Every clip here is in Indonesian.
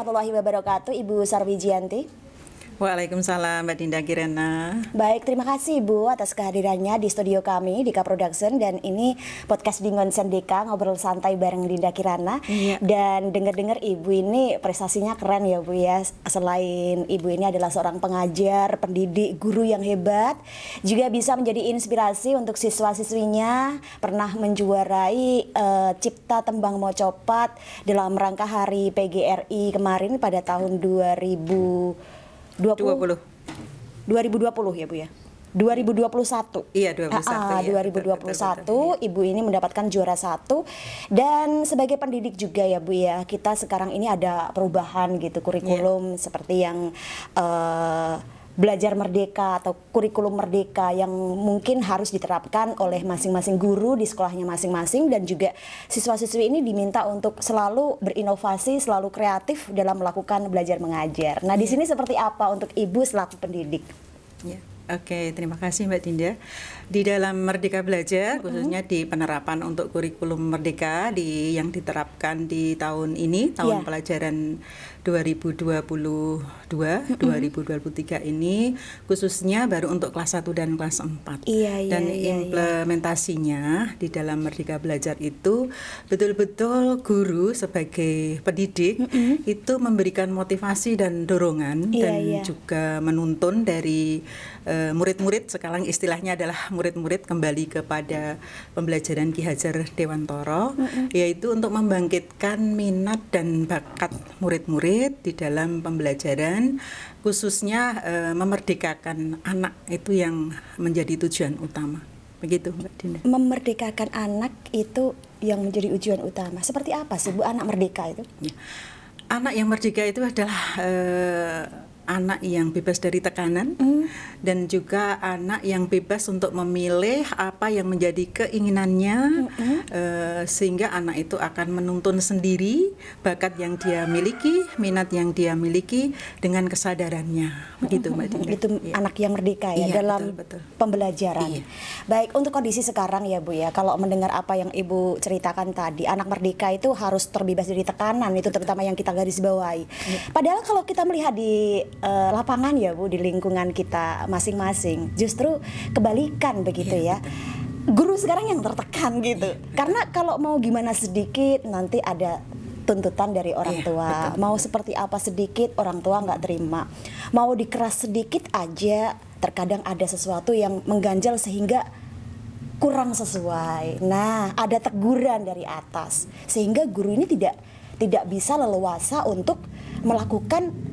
warahmatullahi wabarakatuh, Ibu Sarwijianti. Waalaikumsalam Mbak Dinda Kirana. Baik, terima kasih Ibu atas kehadirannya di studio kami Dika Production, dan ini podcast Dingon Sendika, ngobrol santai bareng Dinda Kirana. Iya. Dan dengar-dengar Ibu ini prestasinya keren ya Bu ya. Selain Ibu ini adalah seorang pengajar, pendidik, guru yang hebat, juga bisa menjadi inspirasi untuk siswa-siswinya, pernah menjuarai Cipta Tembang Mocopat dalam rangka Hari PGRI kemarin pada tahun 2020 ya Bu ya? 2021. Iya, 2021. 2021 Ibu ini mendapatkan juara 1. Dan sebagai pendidik juga ya Bu ya, kita sekarang ini ada perubahan gitu kurikulum seperti yang belajar merdeka atau kurikulum merdeka yang mungkin harus diterapkan oleh masing-masing guru di sekolahnya masing-masing, dan juga siswa-siswi ini diminta untuk selalu berinovasi, selalu kreatif dalam melakukan belajar mengajar. Nah, di sini seperti apa untuk Ibu selaku pendidik? Ya. Oke, terima kasih Mbak Dinda. Di dalam Merdeka Belajar, khususnya di penerapan untuk kurikulum Merdeka yang diterapkan di tahun ini, tahun pelajaran 2022-2023 ini, khususnya baru untuk kelas 1 dan kelas 4. Dan implementasinya di dalam Merdeka Belajar itu betul-betul guru sebagai pendidik itu memberikan motivasi dan dorongan dan juga menuntun dari murid-murid, sekarang istilahnya adalah murid-murid, kembali kepada pembelajaran Ki Hajar Dewantara, yaitu untuk membangkitkan minat dan bakat murid-murid di dalam pembelajaran, khususnya memerdekakan anak, itu yang menjadi tujuan utama. Begitu Mbak Dinda. Memerdekakan anak itu yang menjadi tujuan utama. Seperti apa sih Bu anak merdeka itu? Ya. Anak yang merdeka itu adalah anak yang bebas dari tekanan dan juga anak yang bebas untuk memilih apa yang menjadi keinginannya, sehingga anak itu akan menuntun sendiri bakat yang dia miliki, minat yang dia miliki dengan kesadarannya. Begitu Mbak Dinda. Itu anak yang merdeka ya, dalam betul. Pembelajaran. Baik, untuk kondisi sekarang ya Bu ya, kalau mendengar apa yang Ibu ceritakan tadi, anak merdeka itu harus terbebas dari tekanan, itu terutama yang kita garis bawahi. Padahal kalau kita melihat di lapangan ya Bu, di lingkungan kita masing-masing, justru kebalikan begitu ya. Guru sekarang yang tertekan gitu. Karena kalau mau gimana sedikit nanti ada tuntutan dari orang tua. Mau seperti apa sedikit orang tua nggak terima. Mau dikeras sedikit aja terkadang ada sesuatu yang mengganjal sehingga kurang sesuai. Nah, ada teguran dari atas sehingga guru ini tidak bisa leluasa untuk melakukan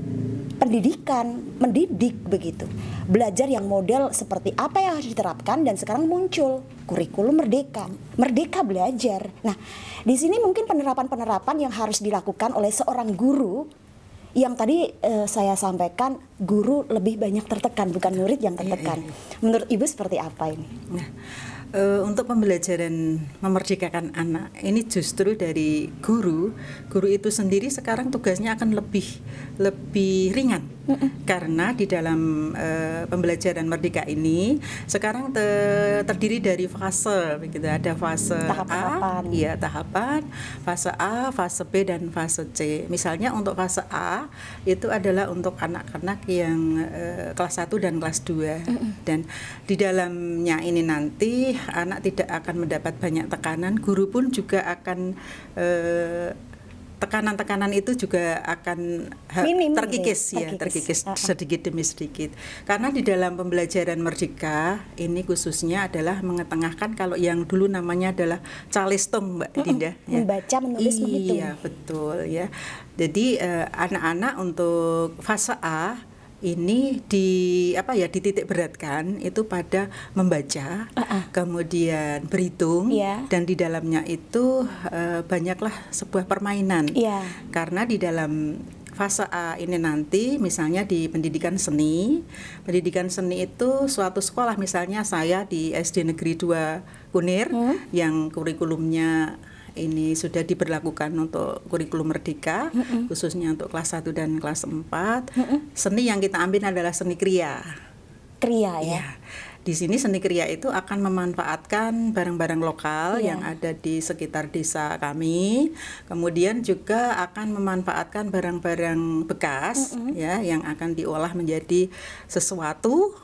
pendidikan, mendidik begitu. Belajar yang model seperti apa yang harus diterapkan, dan sekarang muncul kurikulum merdeka. Merdeka belajar. Nah, di sini mungkin penerapan-penerapan yang harus dilakukan oleh seorang guru yang tadi saya sampaikan, guru lebih banyak tertekan, bukan murid yang tertekan. Menurut Ibu seperti apa ini? Nah, untuk pembelajaran memerdekakan anak ini justru dari guru itu sendiri sekarang tugasnya akan lebih ringan, karena di dalam pembelajaran merdeka ini sekarang terdiri dari fase, begitu. Ada fase tahapan, fase A, fase B, dan fase C. Misalnya untuk fase A itu adalah untuk anak-anak yang kelas 1 dan kelas 2, dan di dalamnya ini nanti anak tidak akan mendapat banyak tekanan, guru pun juga akan tekanan-tekanan itu juga akan terkikis sedikit demi sedikit. Karena di dalam pembelajaran merdeka ini khususnya adalah mengetengahkan, kalau yang dulu namanya adalah calistung Mbak Dinda, membaca, menulis, menghitung. Iya, betul ya. Jadi anak-anak untuk fase A ini dititik beratkan itu pada membaca, kemudian berhitung, dan di dalamnya itu banyaklah sebuah permainan. Karena di dalam fase A ini nanti, misalnya di pendidikan seni itu suatu sekolah, misalnya saya di SD Negeri 2 Kunir yang kurikulumnya ini sudah diberlakukan untuk kurikulum merdeka, khususnya untuk kelas 1 dan kelas 4. Seni yang kita ambil adalah seni kriya. Kriya ya. di sini seni kriya itu akan memanfaatkan barang-barang lokal yang ada di sekitar desa kami. Kemudian juga akan memanfaatkan barang-barang bekas ya yang akan diolah menjadi sesuatu.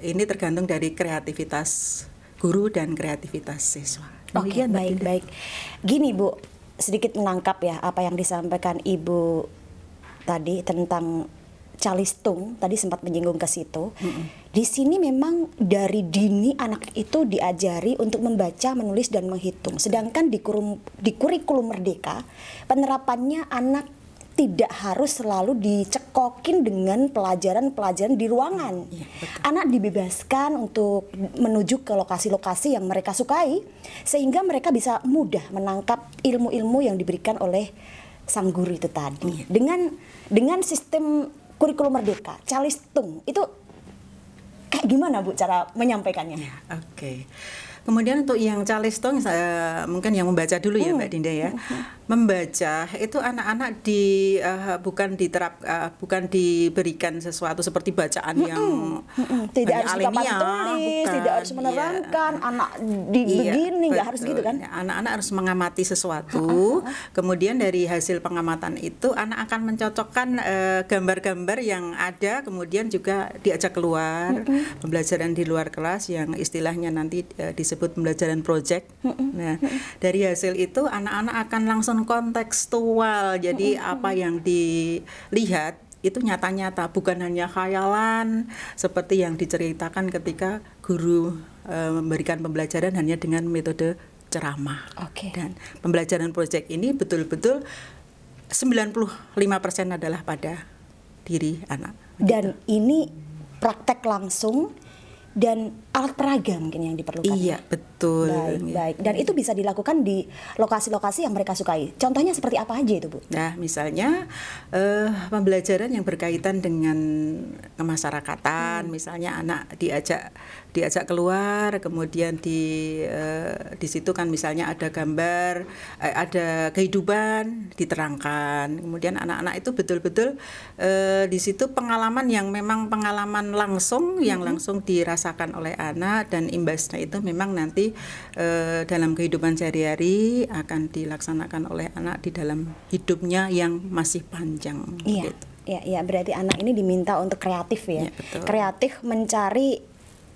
Ini tergantung dari kreativitas guru dan kreativitas siswa. Oke, baik. Gini Bu, sedikit menangkap ya apa yang disampaikan Ibu tadi tentang calistung, tadi sempat menyinggung ke situ. Di sini memang dari dini anak itu diajari untuk membaca, menulis, dan menghitung. Sedangkan di kurikulum Merdeka, penerapannya anak tidak harus selalu dicekokin dengan pelajaran-pelajaran di ruangan. Anak dibebaskan untuk menuju ke lokasi-lokasi yang mereka sukai, sehingga mereka bisa mudah menangkap ilmu-ilmu yang diberikan oleh sang guru itu tadi. Dengan sistem kurikulum Merdeka, calistung itu kayak gimana Bu cara menyampaikannya? Oke. Kemudian untuk yang calistung, mungkin yang membaca dulu ya Mbak Dinda ya. Membaca itu anak-anak bukan diberikan sesuatu seperti bacaan yang tidak harus papan tulis, tidak harus menerangkan, anak begini, nggak harus gitu kan? Anak-anak harus mengamati sesuatu, kemudian dari hasil pengamatan itu anak akan mencocokkan gambar-gambar yang ada, kemudian juga diajak keluar, pembelajaran di luar kelas yang istilahnya nanti disebut pembelajaran project. Nah, dari hasil itu anak-anak akan langsung kontekstual, jadi apa yang dilihat itu nyata-nyata, bukan hanya khayalan seperti yang diceritakan ketika guru memberikan pembelajaran hanya dengan metode ceramah. Dan pembelajaran project ini betul-betul 95% adalah pada diri anak. Dan ini praktek langsung dan alat peraga mungkin yang diperlukan. Iya, betul. Baik. Dan itu bisa dilakukan di lokasi-lokasi yang mereka sukai. Contohnya seperti apa aja itu, Bu? Nah, misalnya pembelajaran yang berkaitan dengan kemasyarakatan, misalnya anak diajak keluar, kemudian di situ kan misalnya ada gambar, ada kehidupan diterangkan. Kemudian anak-anak itu betul-betul di situ pengalaman yang memang pengalaman langsung yang langsung dirasakan oleh anak, dan imbasnya itu memang nanti dalam kehidupan sehari-hari akan dilaksanakan oleh anak di dalam hidupnya yang masih panjang. Iya, gitu. Iya, berarti anak ini diminta untuk kreatif ya, kreatif mencari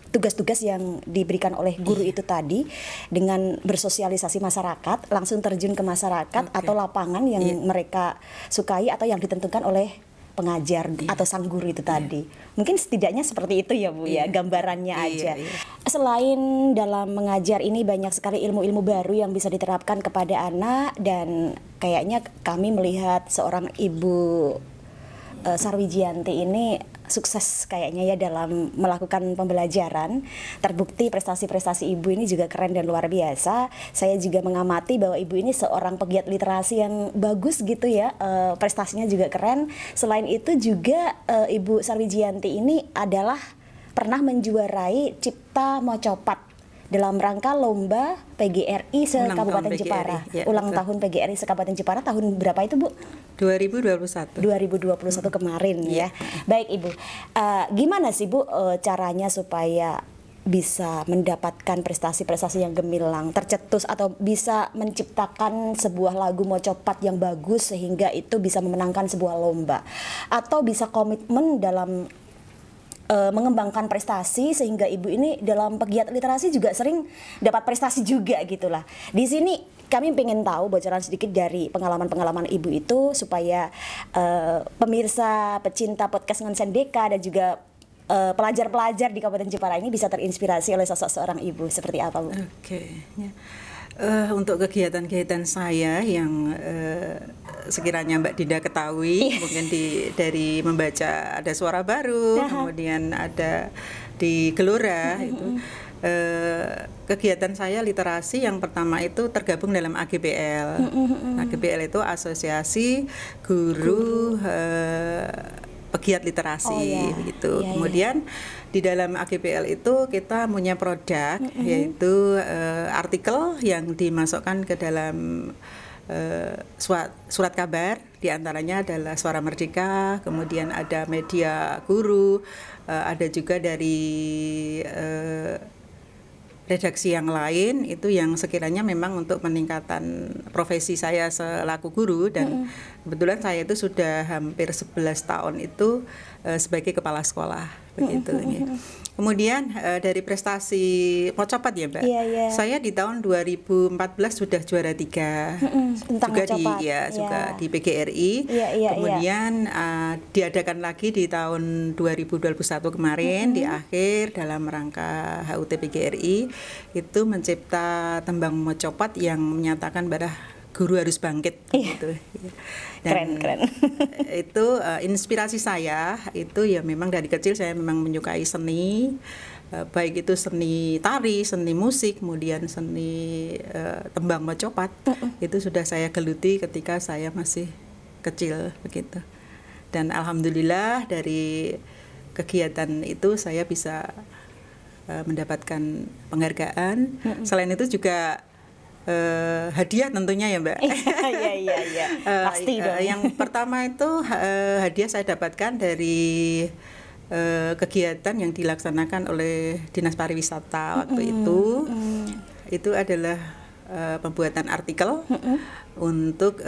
tugas-tugas yang diberikan oleh guru itu tadi dengan bersosialisasi masyarakat, langsung terjun ke masyarakat atau lapangan yang mereka sukai atau yang ditentukan oleh pengajar atau sang guru itu tadi. Mungkin setidaknya seperti itu ya Bu ya, gambarannya aja. Selain dalam mengajar ini banyak sekali ilmu-ilmu baru yang bisa diterapkan kepada anak, dan kayaknya kami melihat seorang Ibu Sarwijianti ini sukses kayaknya ya dalam melakukan pembelajaran. Terbukti prestasi-prestasi Ibu ini juga keren dan luar biasa. Saya juga mengamati bahwa Ibu ini seorang pegiat literasi yang bagus gitu ya, prestasinya juga keren. Selain itu juga Ibu Sarwijianti ini adalah pernah menjuarai Cipta Mocopat dalam rangka lomba PGRI se-Kabupaten Jepara. Ulang tahun PGRI se-Kabupaten Jepara tahun berapa itu Bu? 2021 kemarin ya. Baik Ibu, gimana sih Bu caranya supaya bisa mendapatkan prestasi-prestasi yang gemilang, tercetus, atau bisa menciptakan sebuah lagu mocopat yang bagus sehingga itu bisa memenangkan sebuah lomba, atau bisa komitmen dalam mengembangkan prestasi sehingga Ibu ini dalam pegiat literasi juga sering dapat prestasi juga gitulah. Di sini kami pengen tahu bocoran sedikit dari pengalaman-pengalaman Ibu itu supaya pemirsa pecinta podcast Ngonsen Deka dan juga pelajar-pelajar di Kabupaten Jepara ini bisa terinspirasi oleh sosok seorang Ibu seperti apa Bu? Untuk kegiatan-kegiatan saya yang sekiranya Mbak Dinda ketahui, mungkin dari membaca ada suara baru, kemudian ada di Gelora itu. Kegiatan saya literasi yang pertama itu tergabung dalam AGPL. AGPL itu Asosiasi Guru Pegiat Literasi begitu. Kemudian di dalam AGPL itu kita punya produk yaitu artikel yang dimasukkan ke dalam surat kabar, diantaranya adalah Suara Merdeka, kemudian ada Media Guru, ada juga dari redaksi yang lain itu yang sekiranya memang untuk peningkatan profesi saya selaku guru, dan kebetulan saya itu sudah hampir 11 tahun itu sebagai kepala sekolah begitu. Kemudian dari prestasi Mocopat ya Mbak, saya di tahun 2014 sudah juara 3 juga juga di PGRI. Kemudian diadakan lagi di tahun 2021 kemarin di akhir dalam rangka HUT PGRI itu mencipta tembang Mocopat yang menyatakan bahwa guru harus bangkit gitu. Dan keren. Itu inspirasi saya itu ya memang dari kecil saya memang menyukai seni, baik itu seni tari, seni musik, kemudian seni tembang Mocopat. Itu sudah saya geluti ketika saya masih kecil begitu. Dan alhamdulillah dari kegiatan itu saya bisa mendapatkan penghargaan. Selain itu juga hadiah tentunya ya Mbak. Iya. Pasti dong. Yang pertama itu hadiah saya dapatkan dari kegiatan yang dilaksanakan oleh Dinas Pariwisata waktu itu. Itu adalah pembuatan artikel untuk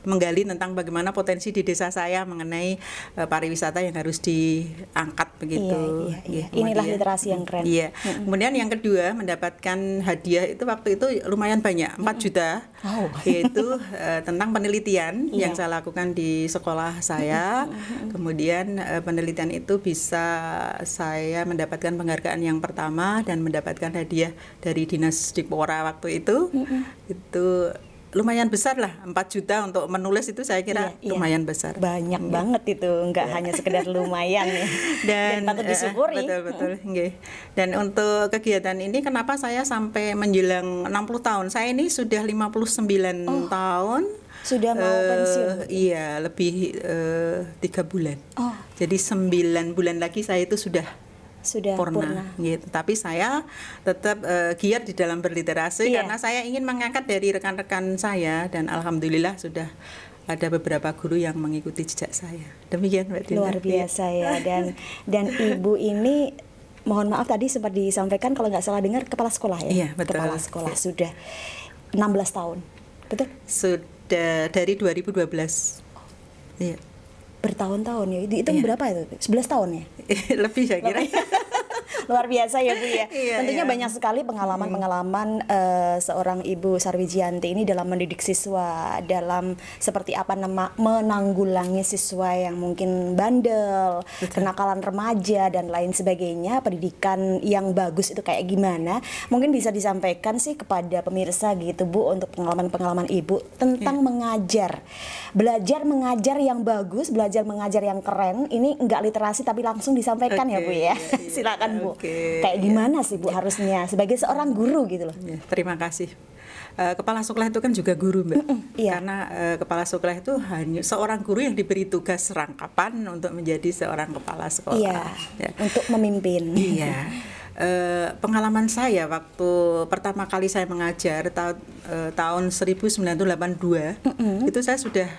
menggali tentang bagaimana potensi di desa saya mengenai pariwisata yang harus diangkat begitu. Iya. Inilah literasi yang keren. Iya. Kemudian yang kedua mendapatkan hadiah itu waktu itu lumayan banyak, 4 juta. Yaitu tentang penelitian yang saya lakukan di sekolah saya. Kemudian penelitian itu bisa saya mendapatkan penghargaan yang pertama dan mendapatkan hadiah dari Dinas Dikpora waktu itu. Itu lumayan besar lah, 4 juta untuk menulis itu saya kira lumayan besar. Banyak banget itu, nggak hanya sekedar lumayan ya. Dan patut disyukuri. Betul. Dan untuk kegiatan ini kenapa saya sampai menjelang 60 tahun? Saya ini sudah 59 tahun. Sudah mau pensiun? Iya, lebih 3 bulan. Jadi 9 bulan lagi saya itu sudah purna. Gitu. Tapi saya tetap giat di dalam berliterasi karena saya ingin mengangkat dari rekan-rekan saya, dan alhamdulillah sudah ada beberapa guru yang mengikuti jejak saya. Demikian Mbak Dina. Luar biasa ya. Dan Ibu ini mohon maaf tadi sempat disampaikan kalau nggak salah dengar kepala sekolah ya. Iya, betul. Kepala sekolah sudah 16 tahun. Betul? Sudah dari 2012. Iya. Bertahun-tahun ya. Itu berapa itu? 11 tahun ya? Lebih saya kira. Luar biasa ya Bu ya. Tentunya banyak sekali pengalaman-pengalaman seorang Ibu Sarwijianti ini dalam mendidik siswa, dalam seperti apa menanggulangi siswa yang mungkin bandel, kenakalan remaja dan lain sebagainya. Pendidikan yang bagus itu kayak gimana? Mungkin bisa disampaikan sih kepada pemirsa gitu Bu, untuk pengalaman-pengalaman Ibu tentang mengajar. Belajar mengajar yang bagus, belajar mengajar yang keren. Ini enggak literasi tapi langsung disampaikan ya Bu ya. Silakan Bu. Kayak gimana sih Bu harusnya sebagai seorang guru gitu loh. Terima kasih. Kepala sekolah itu kan juga guru Mbak. Karena kepala sekolah itu hanya seorang guru yang diberi tugas rangkapan untuk menjadi seorang kepala sekolah. Untuk memimpin. Pengalaman saya waktu pertama kali saya mengajar tahun 1982 itu saya sudah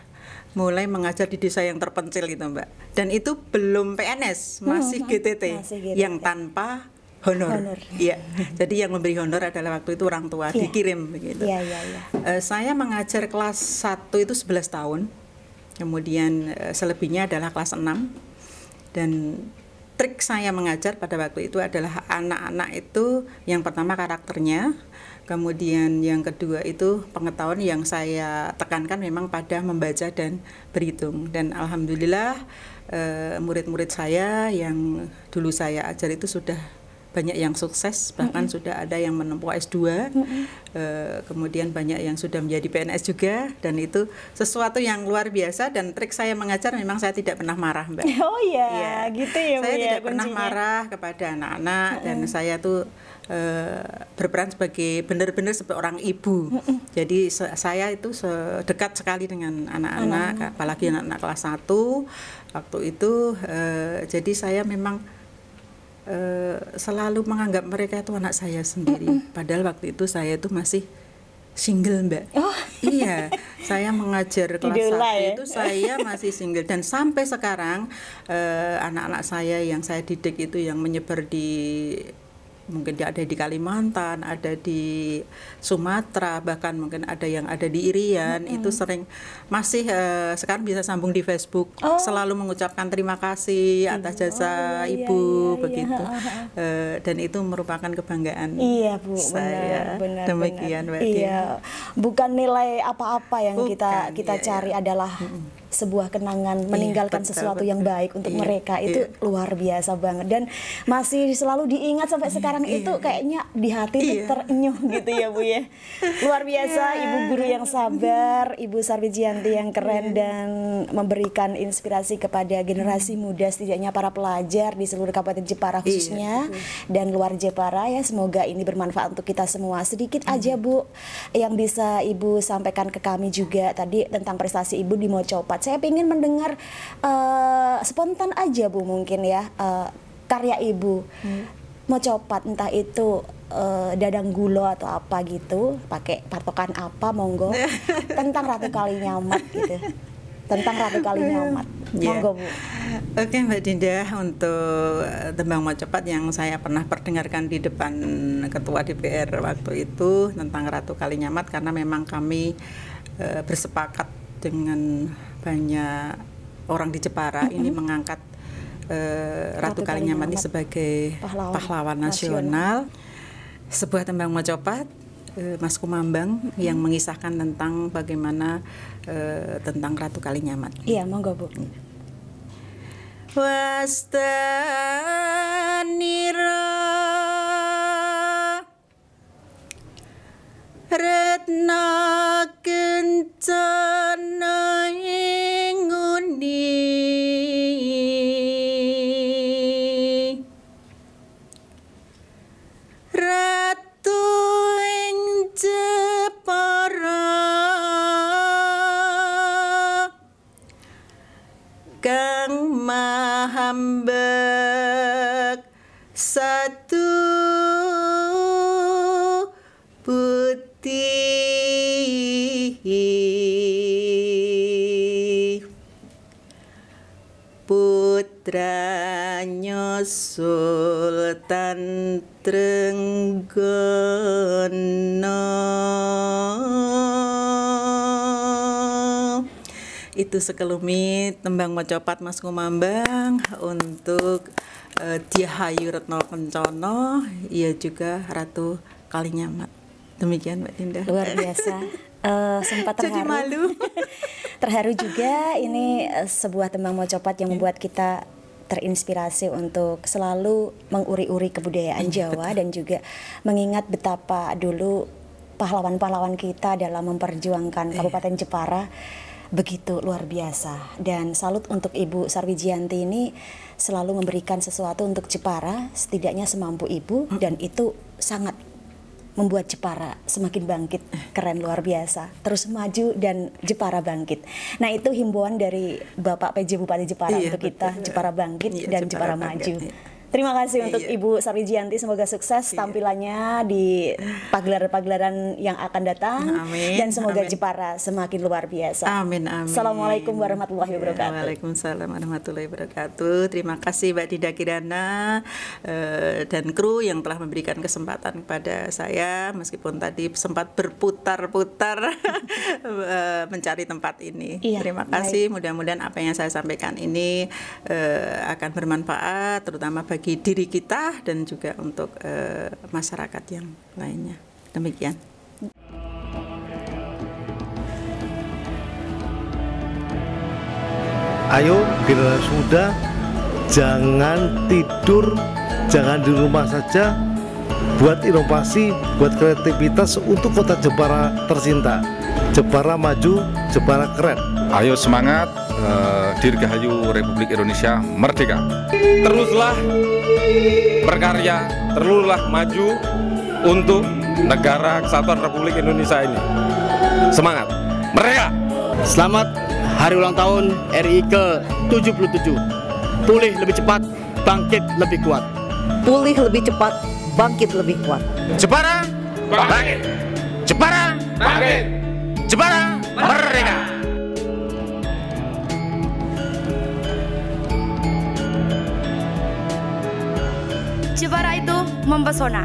mulai mengajar di desa yang terpencil gitu Mbak. Dan itu belum PNS, masih GTT, yang tanpa honor. Iya. Jadi yang memberi honor adalah waktu itu orang tua, dikirim begitu. Saya mengajar kelas 1 itu 11 tahun. Kemudian selebihnya adalah kelas 6. Dan trik saya mengajar pada waktu itu adalah anak-anak itu yang pertama karakternya, kemudian yang kedua itu pengetahuan yang saya tekankan memang pada membaca dan berhitung. Dan alhamdulillah murid-murid saya yang dulu saya ajar itu sudah banyak yang sukses, bahkan sudah ada yang menempuh S2, kemudian banyak yang sudah menjadi PNS juga, dan itu sesuatu yang luar biasa. Dan trik saya mengajar memang saya tidak pernah marah Mbak. Gitu ya Bu. Saya tidak kuncinya. pernah marah kepada anak-anak, dan saya tuh berperan sebagai benar-benar sebagai orang ibu. Jadi saya itu dekat sekali dengan anak-anak, apalagi anak-anak kelas 1 waktu itu. Jadi saya memang selalu menganggap mereka itu anak saya sendiri. Padahal waktu itu saya itu masih single, Mbak. Oh. Iya, saya mengajar kelas 1 ya? itu saya masih single, dan sampai sekarang anak-anak saya yang saya didik itu yang menyebar di, mungkin ada di Kalimantan, ada di Sumatera, bahkan mungkin ada yang ada di Irian, itu sering masih sekarang bisa sambung di Facebook, selalu mengucapkan terima kasih atas jasa Ibu, begitu. Dan itu merupakan kebanggaan Bu, saya. benar, Demikian, Mbak. Iya, bukan nilai apa-apa yang kita cari, adalah sebuah kenangan, meninggalkan sesuatu yang baik untuk mereka, itu luar biasa banget, dan masih selalu diingat sampai sekarang. Itu kayaknya di hati itu terenyuh gitu ya Bu ya. Luar biasa, Ibu guru yang sabar, Ibu Sarwijianti yang keren, dan memberikan inspirasi kepada generasi muda, setidaknya para pelajar di seluruh Kabupaten Jepara khususnya, dan luar Jepara ya. Semoga ini bermanfaat untuk kita semua. Sedikit aja Bu yang bisa Ibu sampaikan ke kami juga tadi tentang prestasi Ibu di Mocopat. Saya ingin mendengar spontan aja Bu, mungkin ya, karya Ibu Mocopat, entah itu dadang gulo atau apa gitu, pakai patokan apa, monggo. Tentang Ratu Kalinyamat gitu, tentang Ratu Kalinyamat, monggo Bu. Oke Mbak Dinda, untuk tembang Mocopat yang saya pernah perdengarkan di depan Ketua DPR waktu itu tentang Ratu Kalinyamat, karena memang kami bersepakat dengan banyak orang di Jepara ini mengangkat Ratu Kalinyamat ini sebagai pahlawan nasional. Sebuah tembang Mocopat Mas Kumambang yang mengisahkan tentang bagaimana tentang Ratu Kalinyamat. Iya, monggo Bu. Wastanira Retna kencana inguni Ratu ing Jepara kang mahambek satu putranya Sultan Trenggono. Itu sekelumit tembang Mocopat Mas Kumambang untuk Diahayu Retno Kencana, ia juga Ratu Kalinyamat. Demikian Mbak Dinda. Luar biasa. Sempat terharu. Jadi malu. Terharu juga, ini sebuah tembang Mocopat yang membuat kita terinspirasi untuk selalu menguri-uri kebudayaan Jawa, dan juga mengingat betapa dulu pahlawan-pahlawan kita dalam memperjuangkan Kabupaten Jepara begitu luar biasa. Dan salut untuk Ibu Sarwijianti ini selalu memberikan sesuatu untuk Jepara, setidaknya semampu Ibu, dan itu sangat membuat Jepara semakin bangkit. Keren, luar biasa, terus maju dan Jepara bangkit. Nah, itu himbauan dari Bapak PJ Bupati Jepara untuk kita, Jepara bangkit dan Jepara maju. Terima kasih untuk Ibu Sarwijianti, semoga sukses tampilannya di pagelaran-pagelaran yang akan datang. Amin. Dan semoga Jepara semakin luar biasa. Amin, amin. Assalamualaikum warahmatullahi wabarakatuh. Waalaikumsalam warahmatullahi wabarakatuh. Terima kasih Mbak Dinda Kirana dan kru yang telah memberikan kesempatan kepada saya, meskipun tadi sempat berputar-putar mencari tempat ini. Terima kasih, mudah-mudahan apa yang saya sampaikan ini akan bermanfaat, terutama bagi diri kita dan juga untuk masyarakat yang lainnya. Demikian. Ayo generasi muda, jangan tidur, jangan di rumah saja, buat inovasi, buat kreativitas untuk kota Jepara tercinta. Jepara maju, Jepara keren. Ayo semangat, Dirgahayu Republik Indonesia merdeka. Teruslah berkarya, teruslah maju untuk negara kesatuan Republik Indonesia ini. Semangat, merdeka! Selamat hari ulang tahun RI ke-77. Pulih lebih cepat, bangkit lebih kuat. Pulih lebih cepat, bangkit lebih kuat. Jepara, bangkit! Jepara, bangkit. Jepara merdeka. Jepara itu mempesona.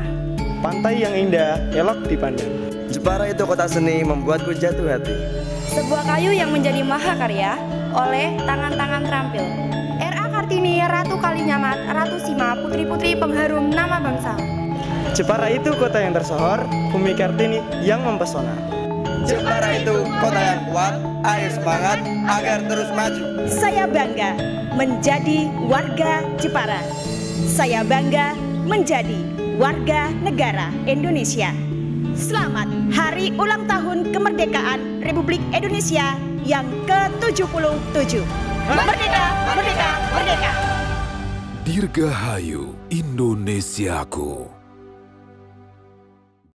Pantai yang indah, elok dipandang. Jepara itu kota seni, membuatku jatuh hati. Sebuah kayu yang menjadi mahakarya oleh tangan-tangan terampil. R.A. Kartini, Ratu Kalinyamat, Ratu Sima, putri-putri pengharum nama bangsa. Jepara itu kota yang tersohor, Bumi Kartini yang mempesona. Jepara itu kota yang kuat, ayo semangat agar terus maju. Saya bangga menjadi warga Jepara. Saya bangga menjadi warga negara Indonesia. Selamat Hari Ulang Tahun Kemerdekaan Republik Indonesia yang ke-77. Merdeka, merdeka, merdeka. Dirgahayu Indonesiaku.